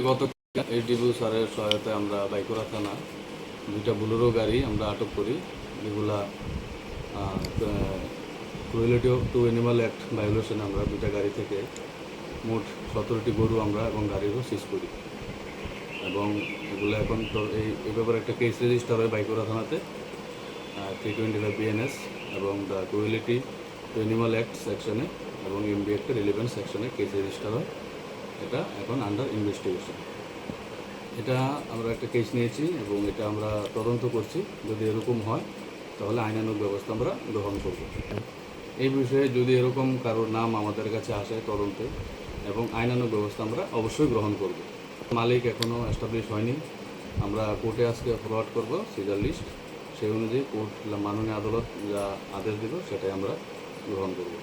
গত এডিবু স্যারের সহায়তায় আমরা বাইকুড়া থানা দুইটা বুলেরো গাড়ি আমরা আটক করি, যেগুলা cruelty two animal act violation আমরা দুইটা গাড়ি থেকে মোট 17টি গরু আমরা এবং গাড়িরও সিজ করি এবং এগুলো এখন তো এই ব্যাপারে একটা কেস রেজিস্টার হয় বাইকুড়া থানাতে 325 BNS এবং the cruelty two animal act সেকশনে এবং এমবি অ্যাক্টের 11 সেকশনে কেস রেজিস্টার হয়। এটা এখন আন্ডার ইনভেস্টিগেশন। এটা আমরা একটা কেস নিয়েছি এবং এটা আমরা তদন্ত করছি। যদি এরকম হয় তাহলে আইনানুগ ব্যবস্থা আমরা গ্রহণ করব। এই বিষয়ে যদি এরকম কারোর নাম আমাদের কাছে আসে তদন্তে এবং আইনানুগ ব্যবস্থা আমরা অবশ্যই গ্রহণ করব। মালিক এখনও এস্টাবলিশ হয়নি। আমরা কোর্টে আজকে ফরওয়ার্ড করব সিজার লিস্ট, সেই অনুযায়ী কোর্ট মাননীয় আদালত যা আদেশ দেব সেটাই আমরা গ্রহণ করব।